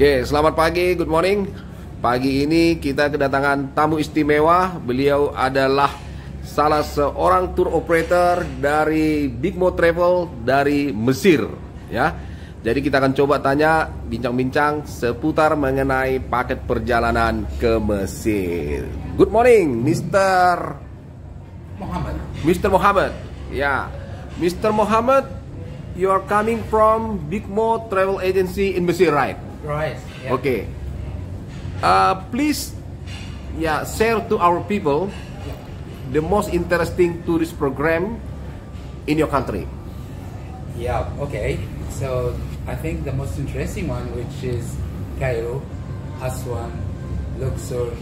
Oke, selamat pagi, good morning. Pagi ini kita kedatangan tamu istimewa. Beliau adalah salah seorang tour operator dari Big Mo Travel dari Mesir, ya. Jadi kita akan coba tanya, bincang-bincang seputar mengenai paket perjalanan ke Mesir. Good morning, Mr. Muhammad. Mr. Muhammad, ya. Mr. Muhammad, you are coming from Big Mo Travel Agency in Mesir, right? Right. Yeah. Okay. Please, share to our people the most interesting tourist program in your country. Yeah. Okay. So I think the most interesting one, which is Cairo, Aswan, Luxor,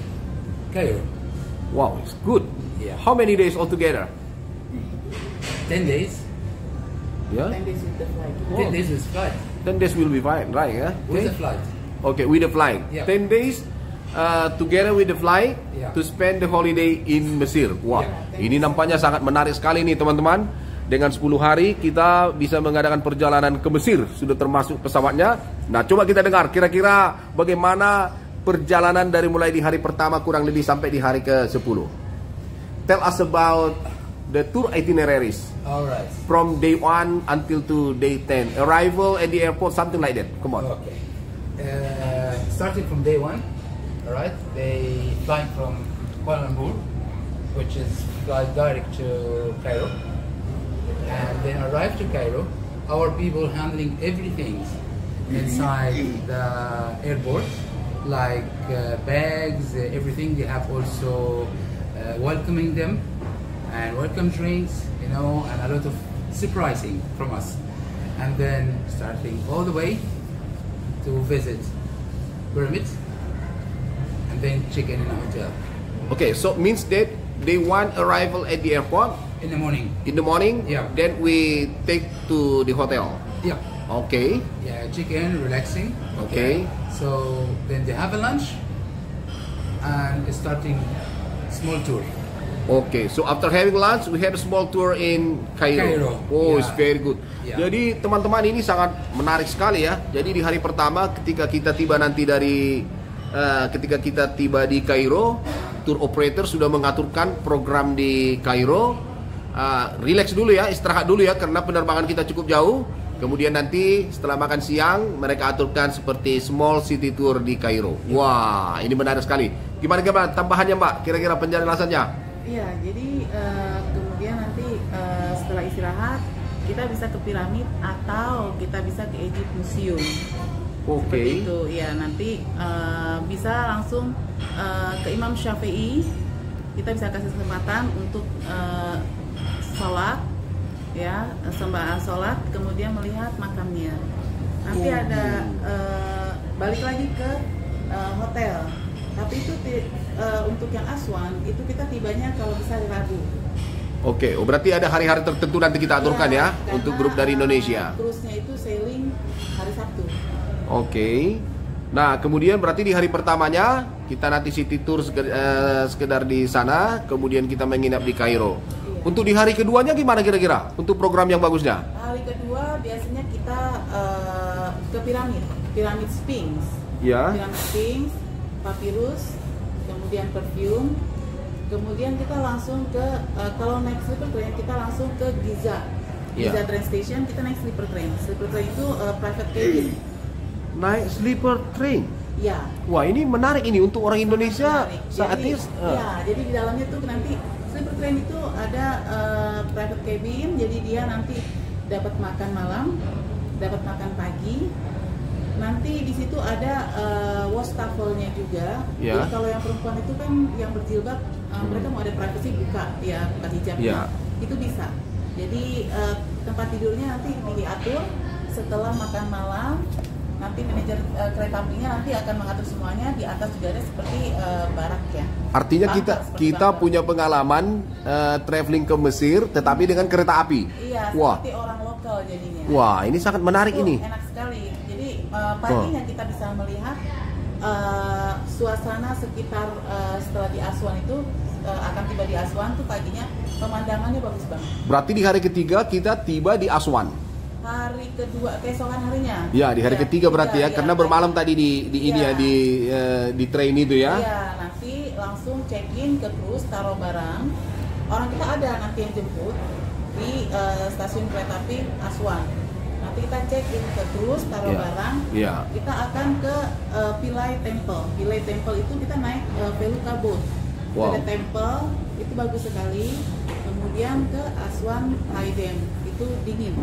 Cairo. Wow, it's good. Yeah. How many days altogether? 10 days. Yeah. 10 days with the flight. 10 days with flight. 10 days will be fine, right? Yeah. With the flight. Okay, with the flight. Yeah. 10 days together with the flight Yeah. to spend the holiday in Mesir. Wah, Yeah. ini nampaknya sangat menarik sekali nih teman-teman. Dengan 10 hari kita bisa mengadakan perjalanan ke Mesir. Sudah termasuk pesawatnya. Nah, coba kita dengar kira-kira bagaimana perjalanan dari mulai di hari pertama kurang lebih sampai di hari ke-10. Tell us about the tour itineraries All right. from day 1 until to day 10. Arrival at the airport, something like that. Come on. Okay. Starting from day 1, all right. They fly from Kuala Lumpur, which is fly direct to Cairo, and then arrive to Cairo. Our people handling everything inside the airport, like bags, everything. They have also welcoming them and welcome drinks, and a lot of surprising from us. And then starting all the way to visit pyramids, and then check in a hotel Okay, so means that day 1 arrival at the airport in the morning. in the morning. Yeah. Then we take to the hotel. Yeah, Okay. yeah, check in, relaxing. Okay. So then they have a lunch and starting small tour. Okay, so after having lunch, we have a small tour in Cairo. Cairo, Oh, yeah. it's very good. Yeah. Jadi teman-teman ini sangat menarik sekali ya. Jadi di hari pertama ketika kita tiba nanti ketika kita tiba di Cairo, tour operator sudah mengaturkan program di Cairo. Relax dulu ya, istirahat dulu ya karena penerbangan kita cukup jauh. Kemudian nanti setelah makan siang mereka aturkan seperti small city tour di Cairo. Wah, ini menarik sekali. Gimana tambahannya Mbak? Kira-kira penjelasannya? Iya, jadi kemudian nanti setelah istirahat kita bisa ke piramid atau kita bisa ke Egypt Museum. Oke. Seperti itu, ya nanti bisa langsung ke Imam Syafi'i. Kita bisa kasih kesempatan untuk sholat, ya sembahyang sholat, kemudian melihat makamnya. Nanti ada balik lagi ke hotel. Tapi itu untuk yang Aswan itu kita tibanya kalau bisa hari Rabu. Oke, berarti ada hari-hari tertentu nanti kita aturkan ya untuk grup dari Indonesia. Cruise-nya itu sailing hari Sabtu. Oke. Nah, kemudian berarti di hari pertamanya kita nanti city tour sekedar di sana, kemudian kita menginap di Kairo. Iya. Untuk di hari keduanya gimana kira-kira? Untuk program yang bagusnya? Hari kedua biasanya kita ke piramid Sphinx. Ya. Piramid Sphinx, papyrus, kemudian perfume. Kemudian kita langsung ke kalau naik sleeper train kita langsung ke Giza. Iya. Giza train station kita naik sleeper train. Sleeper train itu private cabin. Naik sleeper train. Ya. Wah, ini menarik ini untuk orang Indonesia Menarik. saat Jadi, ini. ya, jadi di dalamnya tuh nanti sleeper train itu ada private cabin, jadi dia nanti dapat makan malam, dapat makan pagi. Nanti di situ ada wastafelnya juga. Ya. Jadi kalau yang perempuan itu kan yang berjilbab, mereka mau ada privacy buka hijabnya. Ya. Itu bisa. Jadi tempat tidurnya nanti diatur setelah makan malam. Nanti manajer kereta apinya nanti akan mengatur semuanya. Di atas juga ada seperti barak ya. Artinya Bangka, seperti kita bangka. punya pengalaman traveling ke Mesir tetapi dengan kereta api. Iya, Wah. seperti orang lokal jadinya. Wah, ini sangat menarik Itu ini. enak sekali. Jadi paginya kita bisa melihat suasana sekitar setelah di Aswan itu akan tiba di Aswan tuh paginya pemandangannya bagus banget. Berarti di hari ketiga kita tiba di Aswan. hari kedua, keesokan harinya. Ya, di hari Ya, ketiga berarti ya, karena bermalam tadi di ini ya, Iya. di train itu ya. Iya, nanti langsung check in ke cruise, taruh barang. Orang kita ada nanti yang jemput di stasiun kereta api Aswan. Nanti kita check in ke cruise, taruh Iya. barang. Iya. Kita akan ke Pilai Temple. Pilai Temple itu kita naik Felucca boat. Wow. Ada temple, itu bagus sekali. Kemudian ke Aswan High Dam, itu dingin.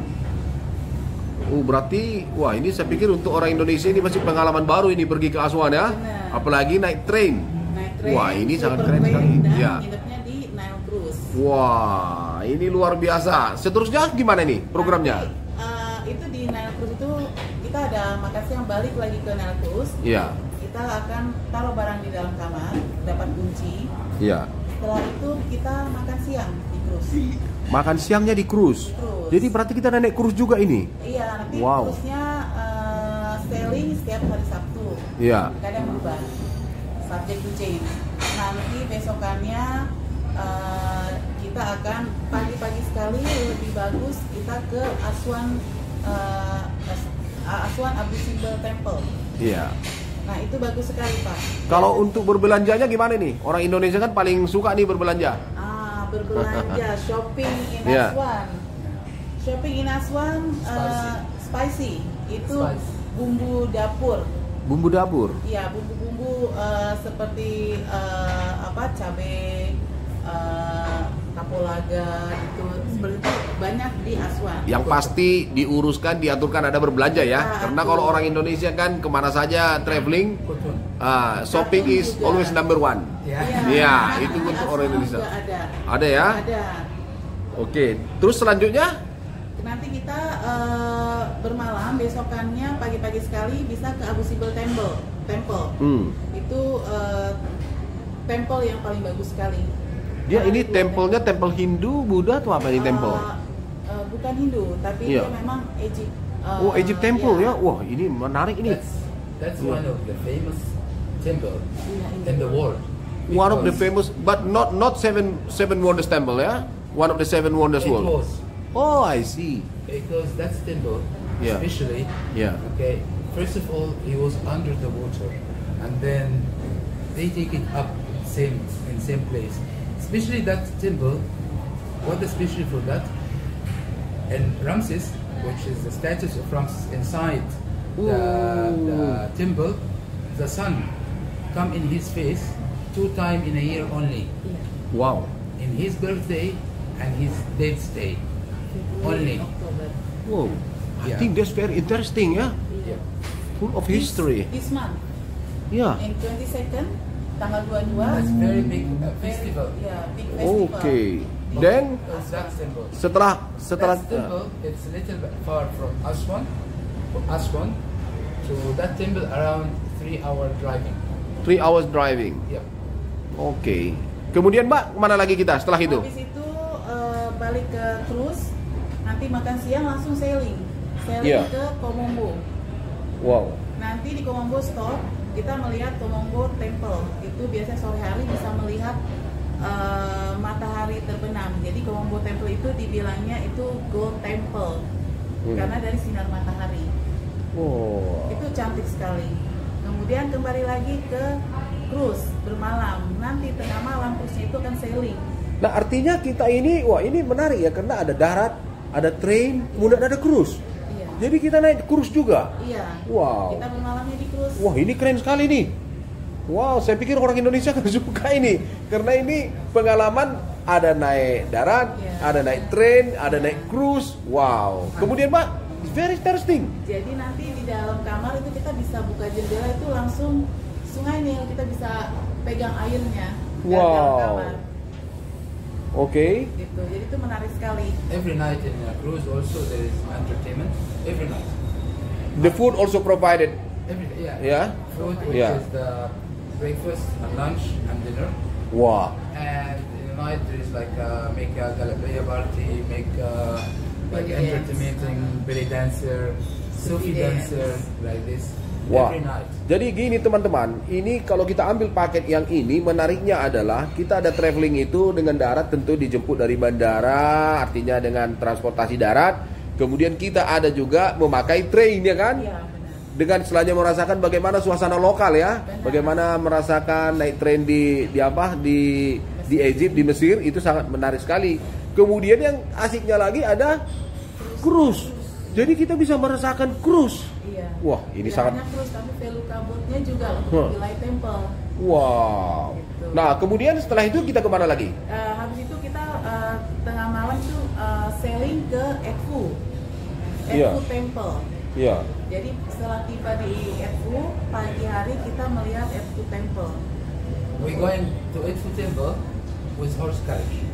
Berarti, wah ini saya pikir untuk orang Indonesia ini masih pengalaman baru ini pergi ke Aswan ya. Benar. Apalagi naik train. Naik train, Wah, ini sangat super keren train, sekali. dan Ya. nginepnya di Nile Cruise. Wah, ini luar biasa. Seterusnya gimana nih programnya? Nanti, itu di Nile Cruise itu kita ada makan siang, balik lagi ke Nile Cruise. Iya. Kita akan taruh barang di dalam kamar, dapat kunci. Iya. Setelah itu kita makan siang di cruise. Makan siangnya di cruise. Cruise. Jadi berarti kita naik cruise juga ini. Iya, nanti Wow. cruise-nya sailing setiap hari Sabtu. Iya. Kadang berubah, subject to change. Nanti besokannya kita akan pagi-pagi sekali, lebih bagus kita ke Aswan Aswan Abu Simbel Temple. Iya. Nah itu bagus sekali Pak. Kalau untuk berbelanjanya gimana nih? Orang Indonesia kan paling suka nih berbelanja. Berbelanja, shopping in Iya. Aswan. Shopping in Aswan spicy. Itu Spicy. bumbu dapur. Bumbu dapur. Iya, bumbu-bumbu seperti cabai, kapulaga gitu. Seperti itu banyak di Aswan. Yang pasti diuruskan, diaturkan ada berbelanja ya. Ya, Karena betul. kalau orang Indonesia kan kemana saja traveling, Kotun. shopping Kartun is juga. always number one. Ya. Iya, Nah, itu di untuk Aswan orang Indonesia. juga ada. Ada ya? Ada. Oke, terus selanjutnya? Nanti kita bermalam, besokannya pagi-pagi sekali bisa ke Abu Simbel Temple. Itu temple yang paling bagus sekali. Dia ini Dua tempelnya tempel Hindu, Buddha atau apa ini temple? Bukan Hindu, tapi Iya. dia memang Egypt. Oh, Egypt temple iya. ya. Wah, ini menarik ini. That's one of the famous temple Iya, in the world. One of the Because famous, but not seven wonders temple ya. One of the seven wonders it world. was Oh, I see. because that temple, Yeah. especially, Yeah. okay. First of all, he was under the water, and then they take it up in same place. Especially that temple, what is special for that? And Ramses, which is the statue of Ramses inside the temple, the sun come in his face 2 times in a year only, Iya. Wow. in his birthday and his death day. Februari, Only. Oktober. Wow. I Yeah. think that's very interesting ya. Iya. Full of history. This month, Ya. in 22nd, tanggal 22. That's very big festival. Ya, big festival. Oke. Then That temple. setelah That temple, it's a little bit far from Aswan to that temple around 3-hour driving. 3 hours driving. Yep. Oke. Kemudian Mbak, kemana lagi kita setelah itu? Habis itu balik ke cruise, nanti makan siang langsung sailing Iya. ke Komombo. Wow. Nanti di Komombo stop, kita melihat Komombo Temple. Itu biasanya sore hari bisa melihat matahari terbenam. Jadi Komombo Temple itu dibilangnya itu Gold Temple karena dari sinar matahari. Wow. Itu cantik sekali. Kemudian kembali lagi ke cruise bermalam. Nanti tengah malam cruise itu akan sailing. Nah artinya kita ini, wah ini menarik ya karena ada darat, ada train, kemudian ada cruise. Iya. Jadi kita naik cruise juga. Iya. Wow. Kita bermalamnya di cruise. Wah ini keren sekali nih. Wow, saya pikir orang Indonesia akan suka ini karena ini pengalaman ada naik darat, Iya. ada naik train, ada naik cruise. Wow. Kemudian Mbak, it's very interesting. Jadi nanti di dalam kamar itu kita bisa buka jendela itu langsung Sungai Nil, kita bisa pegang airnya dari dalam Wow. kamar. Oke. Gitu. Jadi itu menarik sekali. Every night in a cruise also there is entertainment. Every night. The food also provided. Yeah. Yeah. Food, which Yeah. is the breakfast and lunch and dinner. Wah. And in the night there is like make a galabaya party, make like Belly dance. entertaining belly dancer, Sufi dance. dancer, like this. Wah. Every night. Jadi gini teman-teman, ini kalau kita ambil paket yang ini, menariknya adalah kita ada traveling itu dengan darat tentu dijemput dari bandara, artinya dengan transportasi darat. Kemudian kita ada juga memakai train ya kan? Iya, benar. Dengan setelahnya merasakan bagaimana suasana lokal ya, Benar. bagaimana merasakan naik train di Egypt, di Mesir, itu sangat menarik sekali. Kemudian yang asiknya lagi ada cruise. Jadi kita bisa merasakan cruise. Iya. Wah, ini Tidak sangat hanya cruise, tapi Felucca boat-nya juga untuk di Light Temple. wow. Gitu. Nah, kemudian setelah itu kita kemana lagi? Habis itu kita tengah malam itu sailing ke Edfu Iya. Temple. Iya. Jadi setelah tiba di Edfu, pagi hari kita melihat Edfu Temple We going to Edfu Temple with horse carriage.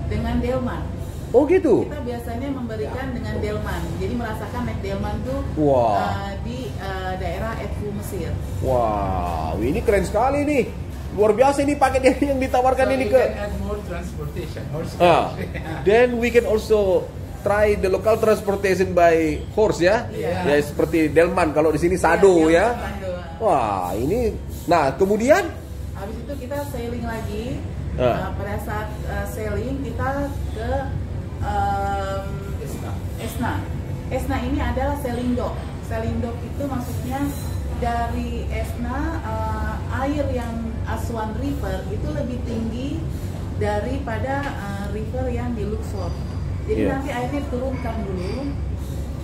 dengan delman. Oh gitu. Kita biasanya memberikan dengan delman. Jadi merasakan naik delman tuh Wah. di daerah Edfu Mesir. Wow, ini keren sekali nih. Luar biasa ini paket yang ditawarkan So ini we ke. can add more transportation, horse Ah, carriage. then we can also try the local transportation by horse ya. Iya. Ya seperti delman kalau di sini sado Iya, ya. Sado. Wah, ini. Nah, kemudian Habis itu kita sailing lagi. Ah. Pada saat sailing kita ke Esna. Esna. Esna ini adalah sailing dock. Sailing dock itu maksudnya dari Esna air yang Aswan River itu lebih tinggi daripada river yang di Luxor. Jadi Iya. nanti airnya diturunkan dulu.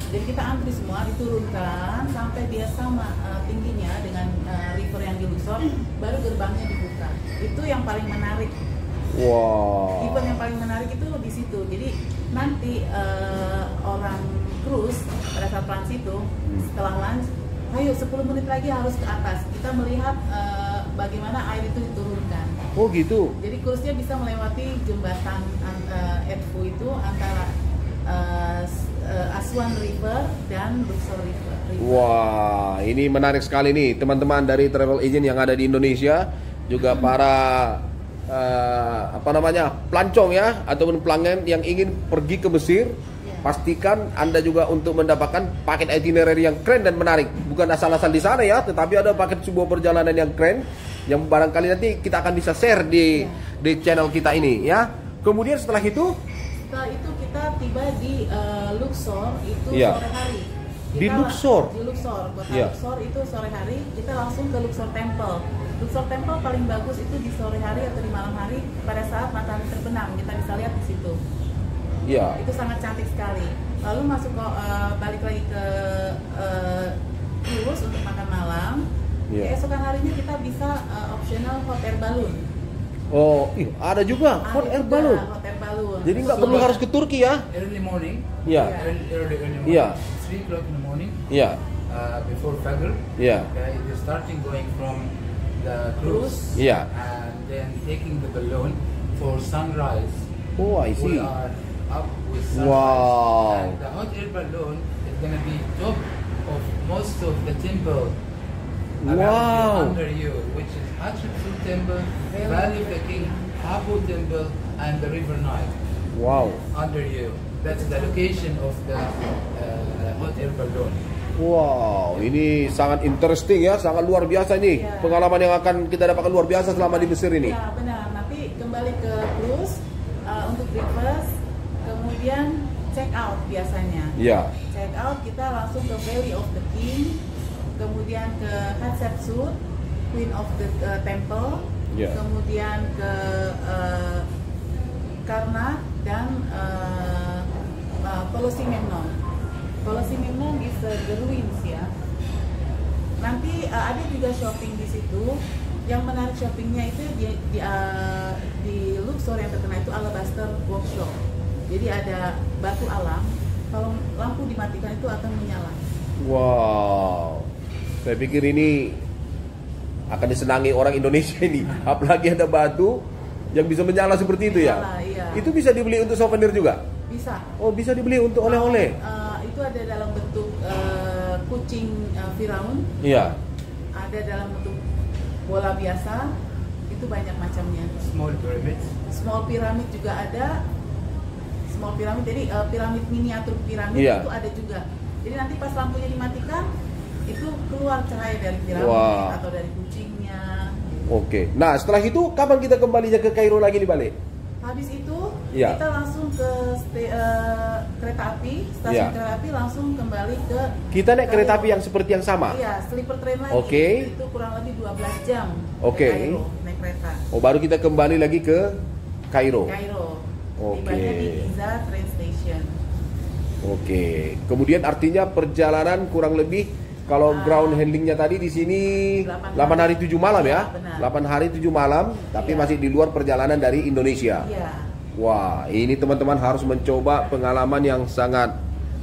Jadi kita antri semua diturunkan sampai dia sama tingginya dengan river yang di Luxor, baru gerbangnya dibuka. Itu yang paling menarik. wow. Event yang paling menarik itu di situ. Jadi nanti orang cruise pada saat lunch itu setelah lunch, ayo 10 menit lagi harus ke atas. Kita melihat bagaimana air itu diturunkan. Oh gitu. Jadi cruise-nya bisa melewati jembatan Edfu itu antara Aswan River dan Luxor River. Wah, ini menarik sekali nih teman-teman dari travel agent yang ada di Indonesia, juga para pelancong ya ataupun pelanggan yang ingin pergi ke Mesir. Pastikan Anda juga untuk mendapatkan paket itinerary yang keren dan menarik. Bukan asal-asal di sana ya, tetapi ada paket sebuah perjalanan yang keren yang barangkali nanti kita akan bisa share di channel kita ini ya. Kemudian setelah itu kita tiba di Luxor itu Iya. sore hari. Di Luxor? Di Luxor, kota Iya. Luxor itu sore hari kita langsung ke Luxor Temple. Luxor Temple paling bagus itu di sore hari atau di malam hari pada saat matahari terbenam, kita bisa lihat di situ. ya. Itu sangat cantik sekali. Lalu masuk balik lagi ke cruise untuk makan malam. Iya. Keesokan harinya kita bisa optional hot air balloon. Oh, ada juga hot air balloon. Hot air balloon. Jadi nggak perlu harus ke Turki ya? Early morning. Iya. Early morning. Iya. 3 o'clock in the morning. Iya. Before Fajr. Iya. Okay, they're starting going from the cruise. Iya. And then taking the balloon for sunrise. Oh, I We see. are up with sunrise. Wow. And the hot air balloon is gonna be top of most of the temple. around you, Wow. under you, which is Hatshepsut Temple, Very Valley of the King, Abu Temple, and the River Nile Wow. under you. That's the location of the hot air balloon. Wow, ini sangat interesting ya, sangat luar biasa nih. Iya. Pengalaman yang akan kita dapatkan luar biasa selama di Mesir ini. Ya benar. Nanti kembali ke cruise untuk breakfast, kemudian check out biasanya. Ya. Check out kita langsung ke Valley of the King, kemudian ke Hatshepsut, Queen of the Temple, Ya. kemudian ke Karnak dan Colosseum Memnon. Colosseum Memnon is the ruins ya. Nanti ada juga shopping di situ. Yang menarik shoppingnya itu di Luxor yang terkenal itu alabaster workshop. Jadi ada batu alam. Kalau lampu dimatikan itu akan menyala. Wow. Saya pikir ini akan disenangi orang Indonesia ini. Apalagi ada batu yang bisa menyala seperti itu ya. Menyala, iya. Itu bisa dibeli untuk souvenir juga. Bisa. Oh, bisa dibeli untuk oleh-oleh. Itu ada dalam bentuk kucing Firaun, Iya. ada dalam bentuk bola biasa, itu banyak macamnya. Small pyramids. Small pyramid juga ada. Small pyramid, jadi piramid miniatur piramid Iya. itu ada juga. Jadi nanti pas lampunya dimatikan, itu keluar cahaya dari piramid Wah. atau dari kucingnya. Oke. Nah, setelah itu kapan kita kembalinya ke Kairo lagi nih balik? Habis itu Ya. kita langsung ke kereta api, stasiun Ya. kereta api langsung kembali ke Kita naik kereta Kairo. api yang seperti yang sama. Iya, sleeper train lagi. Oke. Itu kurang lebih 12 jam. Oke. Ke Kairo, naik kereta. Oh, baru kita kembali lagi ke Kairo. Kairo. Oke. Tibanya di Giza train station. Oke. Kemudian artinya perjalanan kurang lebih kalau ground handlingnya tadi di sini 8 hari 7 malam ya. Benar. 8 hari 7 malam, tapi Iya. masih di luar perjalanan dari Indonesia. Iya. Wah, ini teman-teman harus mencoba pengalaman yang sangat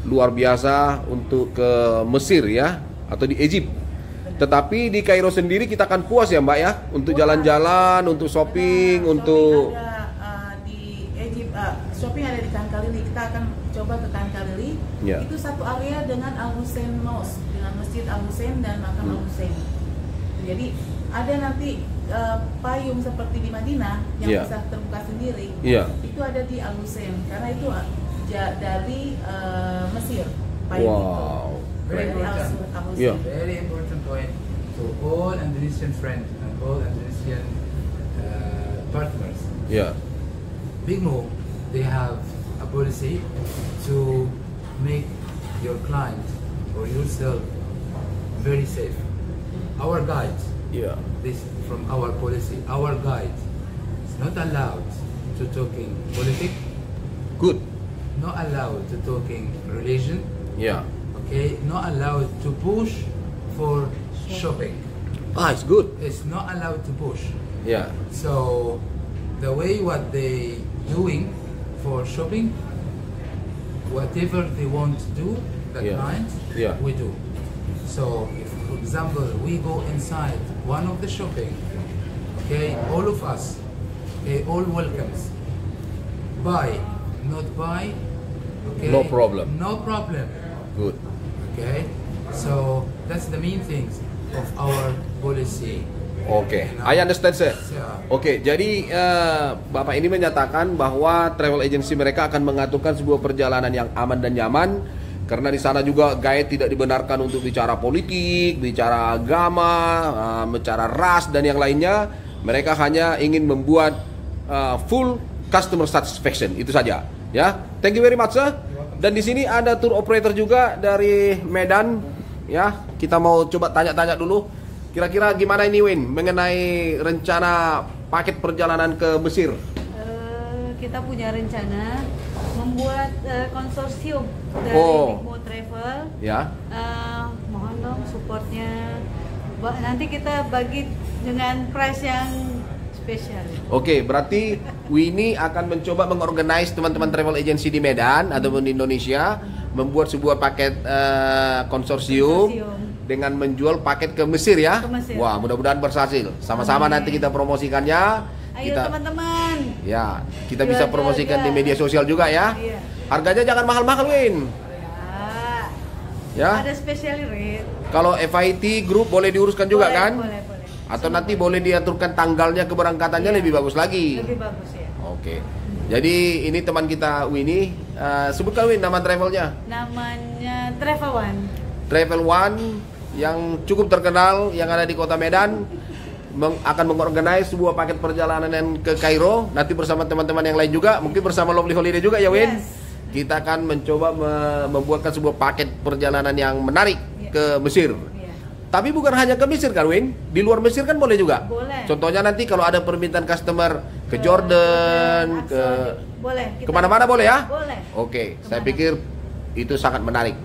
luar biasa untuk ke Mesir ya, atau di Egypt. Tetapi di Kairo sendiri kita akan puas ya Mbak ya, untuk Puas. jalan-jalan, untuk shopping, Benar, untuk shopping ada di Egypt, shopping ada di Khan Khalili. Kita akan coba ke Khan Khalili. Ya. Itu satu area dengan Al Hussein Mosque, dengan Masjid Al Hussein dan makam Al Hussein. Jadi ada nanti payung seperti di Madinah yang Ya. bisa terbuka sendiri. Iya. Itu ada di Al Hussein karena itu dari Mesir. Payung Wow. itu. Very Dari Al important. Hussein. Yeah. Very important point to all Indonesian friends and all Indonesian partners. Ya. Big Move, they have a policy to make your client or yourself very safe. Our guides, Ya. this from our policy, our guide is not allowed to talking politics, Good. not allowed to talking religion, Ya. okay, not allowed to push for shopping. Ah, it's good. It's not allowed to push. Ya. So the way what they doing for shopping, whatever they want to do, the Yeah. client, Yeah. we do. So if, for example, we go inside one of the shopping, okay, all of us, okay, all welcomes. Buy, not buy, okay. No problem. No problem. Good. Okay. So that's the main things of our policy. Oke, I understand sir. Yeah. Oke, jadi Bapak ini menyatakan bahwa travel agency mereka akan mengaturkan sebuah perjalanan yang aman dan nyaman, karena di sana juga guide tidak dibenarkan untuk bicara politik, bicara agama, bicara ras dan yang lainnya. Mereka hanya ingin membuat full customer satisfaction, itu saja. Ya, thank you very much sir. Dan di sini ada tour operator juga dari Medan. Ya, kita mau coba tanya-tanya dulu. Kira-kira gimana ini Win mengenai rencana paket perjalanan ke Mesir? Kita punya rencana membuat konsorsium dari Oh. Big Mo Travel. Ya. Mohon dong supportnya. Nanti kita bagi dengan price yang spesial. Oke, berarti Winnie akan mencoba mengorganize teman-teman travel agency di Medan ataupun di Indonesia membuat sebuah paket konsorsium dengan menjual paket ke Mesir ya. Ke Mesir. Wah, mudah-mudahan berhasil. Sama-sama Amin. nanti kita promosikannya. Ayo teman-teman. Ya, kita Jual bisa promosikan juga. di media sosial juga ya. Iya. Harganya jangan mahal-mahal Win. Ya. Ada special rate. Kalau FIT group boleh diuruskan juga Boleh, kan? Boleh. Atau nanti boleh diaturkan tanggalnya keberangkatannya Iya. lebih bagus lagi. Lebih bagus ya. Oke. Jadi ini teman kita Winnie. Sebutkan Win nama travelnya. Namanya Travel One. Travel One yang cukup terkenal yang ada di kota Medan akan mengorganize sebuah paket perjalanan ke Kairo nanti bersama teman-teman yang lain juga, mungkin bersama Lovely Holiday juga ya Win. Yes. Kita akan mencoba membuatkan sebuah paket perjalanan yang menarik ke Mesir. Iya. Tapi bukan hanya ke Mesir kan Win, di luar Mesir kan boleh juga. Boleh. Contohnya nanti kalau ada permintaan customer ke Jordan, ke boleh. kemana-mana boleh ya? Boleh. Oke, saya Kemana? pikir itu sangat menarik.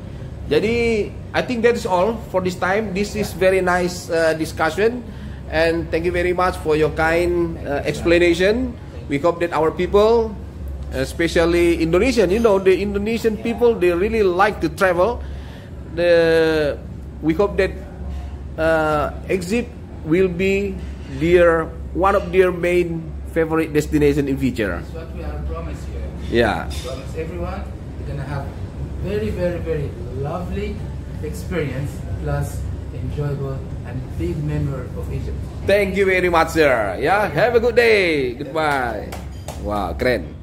Jadi, I think that is all for this time. This is very nice discussion, and thank you very much for your kind explanation. We hope that our people, especially Indonesian, you know, the Indonesian people, they really like to travel. We hope that Egypt will be one of their main favorite destination in future. That's what we are promised here. Yeah. Promise everyone you're gonna have very, very, very lovely experience plus enjoyable and big memory of Egypt. Thank you very much, sir. Yeah, have a good day. Goodbye. Wah, keren.